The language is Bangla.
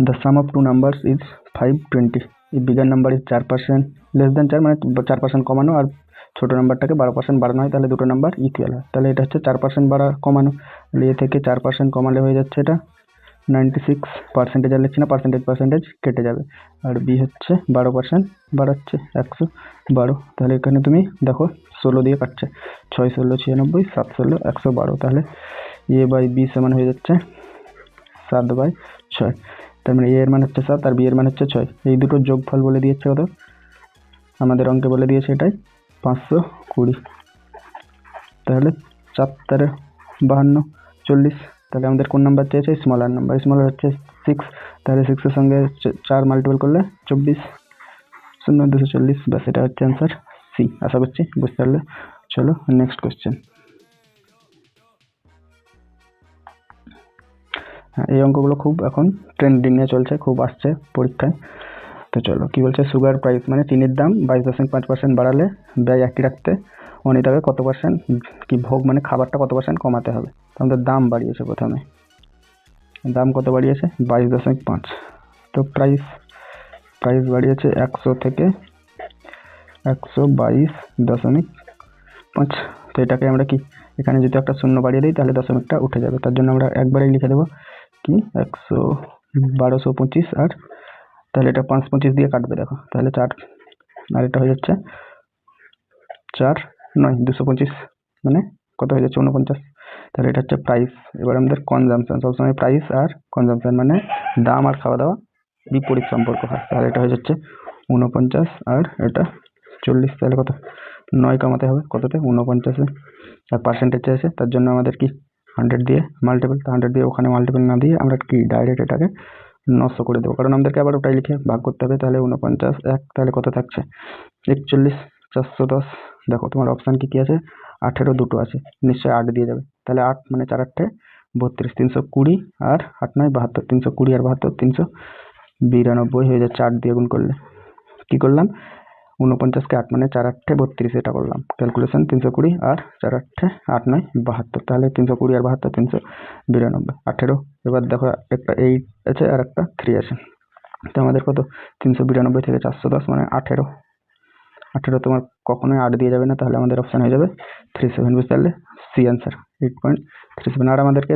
The sum of two numbers is 520. If bigger number is 4% less than 4 মানে 4% কমানো আর ছোট নাম্বারটাকে 12% বাড়ানো হয় তাহলে দুটো নাম্বার ইকুয়াল হয়। তাহলে এটা হচ্ছে 4% বাড়া কমানো, তাহলে এ থেকে 4% কমালে হয়ে যাচ্ছে এটা 96%। আর লিখছি না, পার্সেন্টেজ কেটে যাবে। আর বি হচ্ছে 12% বাড়াচ্ছে 112। তাহলে এখানে তুমি দেখো 16 দিয়ে কাটছে, 6 16 96, 7 16 112। তাহলে এ বাই বি সমান হয়ে যাচ্ছে 7/6। তার মানে এ এর মান হচ্ছে 7 আর বি এর মান হচ্ছে 6। এই দুটোর যোগফল বলে দিয়েছে কত, আমাদের অঙ্কে বলে দিয়েছে এটাই 520। তাহলে 4 তারে 52 40। তাহলে আমাদের কোন নাম্বার চেয়েছে, স্মলার নাম্বার। স্মলার হচ্ছে 6। তাহলে 6 এর সঙ্গে 4 মাল্টিপল করলে 24 0 240। ব্যাস, এটা হচ্ছে অ্যান্সার সি। আশা করছি বুঝতে পারলে। চলো নেক্সট কোয়েশ্চেন। হ্যাঁ, এই অঙ্কগুলো খুব এখন ট্রেন্ডিং নিয়ে চলছে, খুব আসছে পরীক্ষায়। তো চলো কি বলছে, সুগার প্রাইস মানে চিনির দাম 22.5% বাড়ালে ব্যয় একই রাখতে অনিতাকে কত পার্সেন্ট কি ভোগ মানে খাবারটা কত পার্সেন্ট কমাতে হবে। আমাদের দাম বাড়িয়েছে, প্রথমে দাম কত বাড়িয়েছে 22.5। তো প্রাইস বাড়িয়েছে 100 থেকে 122.5। তো এটাকে আমরা কি এখানে যদি একটা শূন্য বাড়িয়ে দিই তাহলে দশমিকটা উঠে যাবে, তার জন্য আমরা একবারেই লিখে দেবো কি 1225। আর তাহলে এটা 5 25 দিয়ে কাটবে, দেখো তাহলে 4 আর এটা হয়ে যাচ্ছে 4 9 225 মানে কত হয়ে যাচ্ছে 49। তাহলে এটা হচ্ছে প্রাইস। এবার আমাদের কনজাম্পশন, সবসময় প্রাইস আর কনজাম্পশন মানে দাম আর খাওয়া দাওয়া বিপরীত সম্পর্ক হয়। তাহলে এটা হয়ে যাচ্ছে 49 আর এটা 40। তাহলে কত 9 কমাতে হবে কততে 49-এ। আর পার্সেন্টেজ চাইছে, তার জন্য আমাদের কি 100 দিয়ে মাল্টিপল। 100 দিয়ে ওখানে মাল্টিপল না দিয়ে আমরা কি ডাইরেক্ট এটাকে 900 করে দেবো, কারণ আমাদেরকে আবার ওটাই লিখে ভাগ করতে হবে। তাহলে 49 1 তাহলে কত থাকছে 41 410। দেখো তোমার অপশান কি আছে, 18 দুটো আছে, নিশ্চয়ই 8 দিয়ে যাবে। তাহলে 8 মানে 4 8 32 320 আর 8 9 72 320 আর 72 392 হয়ে যাচ্ছে 8 দিয়ে গুণ করলে। কি করলাম 49-কে 8 মানে 4 8 32, এটা করলাম ক্যালকুলেশন। 320 আর 4 8 8 9 72। তাহলে 320 আর 72 392 18। এবার দেখো একটা 8 আছে আর একটা 3 আছে, তো আমাদের কত 392 থেকে 410 মানে 18। তোমার কখনোই 8 দিয়ে যাবে না, তাহলে আমাদের অপশান হয়ে যাবে 37। বুঝতে পারলে, সি অ্যান্সার 8.37। আর আমাদেরকে